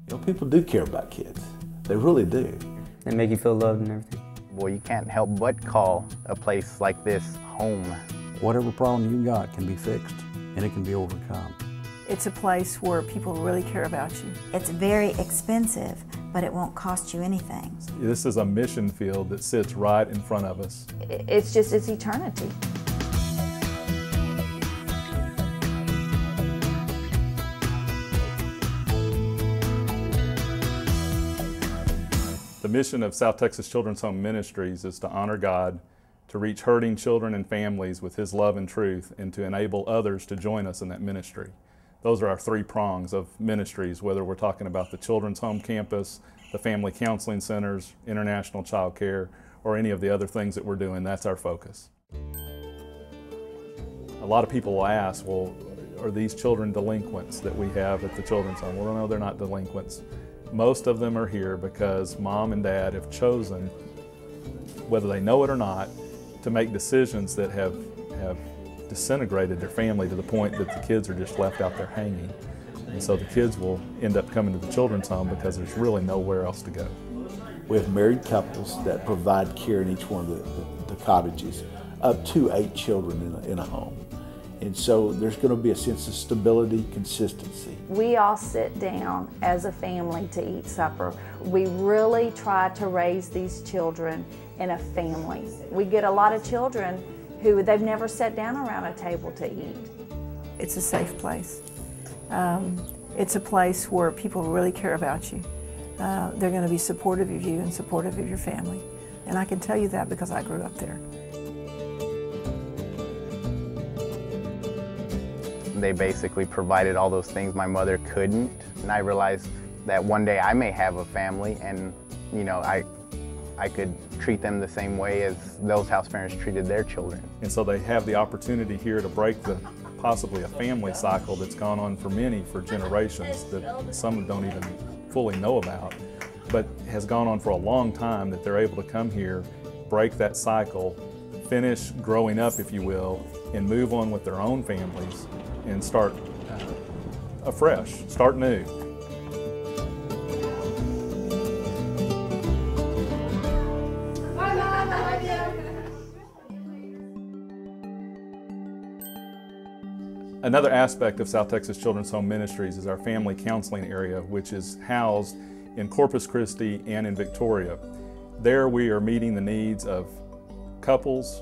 You know, people do care about kids. They really do. They make you feel loved and everything. Well, you can't help but call a place like this home. Whatever problem you got can be fixed, and it can be overcome. It's a place where people really care about you. It's very expensive, but it won't cost you anything. This is a mission field that sits right in front of us. It's eternity. The mission of South Texas Children's Home Ministries is to honor God, to reach hurting children and families with His love and truth, and to enable others to join us in that ministry. Those are our three prongs of ministries, whether we're talking about the Children's Home Campus, the Family Counseling Centers, International Child Care, or any of the other things that we're doing. That's our focus. A lot of people will ask, well, are these children delinquents that we have at the Children's Home? Well, no, they're not delinquents. Most of them are here because mom and dad have chosen, whether they know it or not, to make decisions that have disintegrated their family to the point that the kids are just left out there hanging. And so the kids will end up coming to the Children's Home because there's really nowhere else to go. We have married couples that provide care in each one of the cottages, up to 8 children in a home. And so there's going to be a sense of stability, consistency. We all sit down as a family to eat supper. We really try to raise these children in a family. We get a lot of children who they've never sat down around a table to eat. It's a safe place. It's a place where people really care about you. They're going to be supportive of you and supportive of your family. And I can tell you that because I grew up there. They basically provided all those things my mother couldn't, and I realized that one day I may have a family, and you know, I could treat them the same way as those house parents treated their children. And so they have the opportunity here to break possibly a family cycle that's gone on for generations that some don't even fully know about, but has gone on for a long time, that they're able to come here, break that cycle, finish growing up, if you will, and move on with their own families and start afresh, start new. Another aspect of South Texas Children's Home Ministries is our family counseling area, which is housed in Corpus Christi and in Victoria. There we are meeting the needs of couples,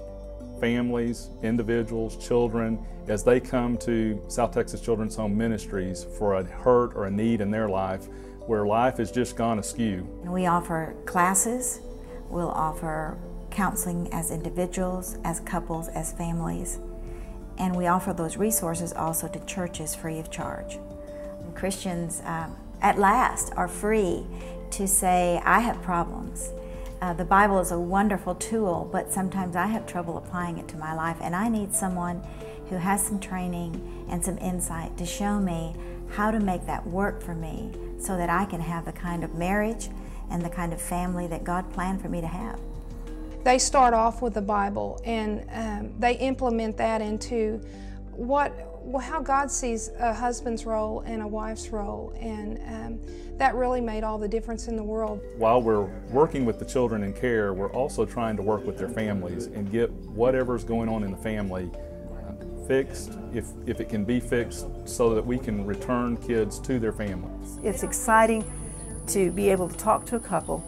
families, individuals, children, as they come to South Texas Children's Home Ministries for a hurt or a need in their life where life has just gone askew. We offer classes, we'll offer counseling as individuals, as couples, as families, and we offer those resources also to churches free of charge. Christians at last are free to say, I have problems. The Bible is a wonderful tool, but sometimes I have trouble applying it to my life, and I need someone who has some training and some insight to show me how to make that work for me so that I can have the kind of marriage and the kind of family that God planned for me to have. They start off with the Bible, and they implement that into how God sees a husband's role and a wife's role, and that really made all the difference in the world. While we're working with the children in care, we're also trying to work with their families and get whatever's going on in the family fixed, if it can be fixed, so that we can return kids to their families. It's exciting to be able to talk to a couple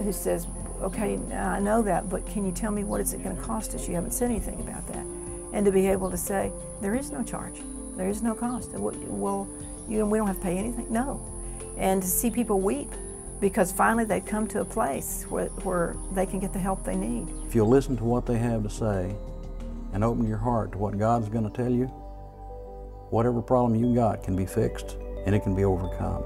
who says, okay, I know that, but can you tell me what is it going to cost us? You haven't said anything about that. And to be able to say, there is no charge, there is no cost. Well, we don't have to pay anything? No. And to see people weep because finally they've come to a place where they can get the help they need. If you'll listen to what they have to say and open your heart to what God's going to tell you, whatever problem you got can be fixed and it can be overcome.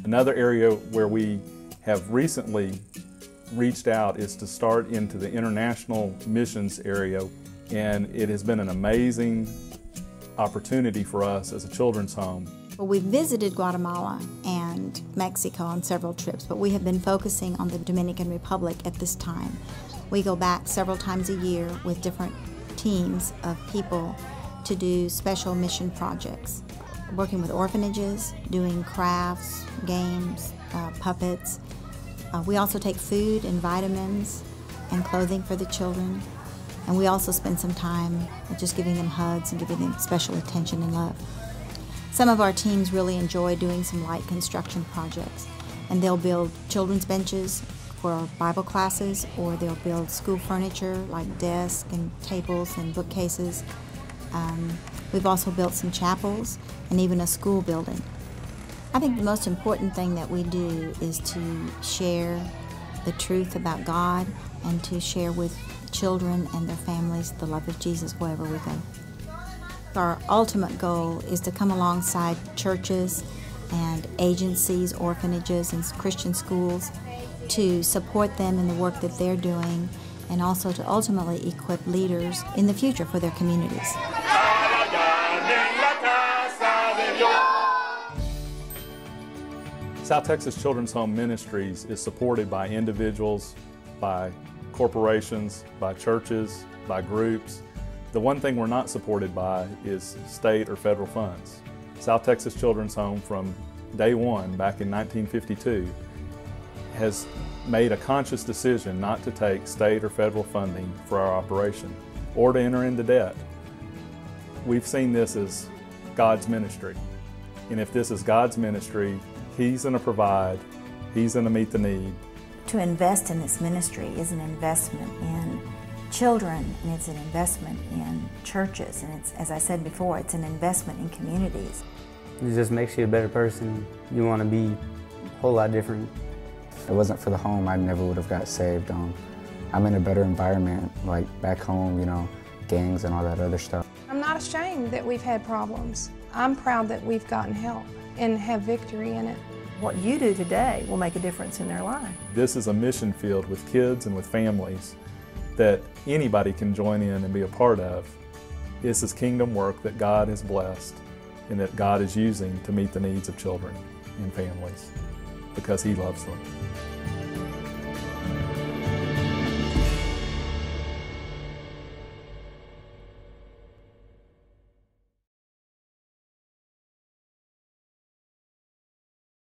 Another area where we have recently reached out is to start into the international missions area, and it has been an amazing opportunity for us as a children's home. Well, we visited Guatemala and Mexico on several trips, but we have been focusing on the Dominican Republic at this time. We go back several times a year with different teams of people to do special mission projects, working with orphanages, doing crafts, games, puppets. We also take food and vitamins and clothing for the children. And we also spend some time just giving them hugs and giving them special attention and love. Some of our teams really enjoy doing some light construction projects, and they'll build children's benches for Bible classes, or they'll build school furniture like desks and tables and bookcases. We've also built some chapels and even a school building. I think the most important thing that we do is to share the truth about God and to share with children and their families the love of Jesus wherever we go. Our ultimate goal is to come alongside churches and agencies, orphanages, and Christian schools to support them in the work that they're doing, and also to ultimately equip leaders in the future for their communities. South Texas Children's Home Ministries is supported by individuals, by corporations, by churches, by groups. The one thing we're not supported by is state or federal funds. South Texas Children's Home from day one, back in 1952, has made a conscious decision not to take state or federal funding for our operation or to enter into debt. We've seen this as God's ministry. And if this is God's ministry, He's going to provide, He's going to meet the need. To invest in this ministry is an investment in children, and it's an investment in churches, and it's, as I said before, it's an investment in communities. It just makes you a better person. You want to be a whole lot different. If it wasn't for the home, I never would have got saved. I'm in a better environment, like back home, you know, gangs and all that other stuff. I'm not ashamed that we've had problems. I'm proud that we've gotten help and have victory in it. What you do today will make a difference in their life. This is a mission field with kids and with families that anybody can join in and be a part of. This is kingdom work that God has blessed and that God is using to meet the needs of children and families because He loves them.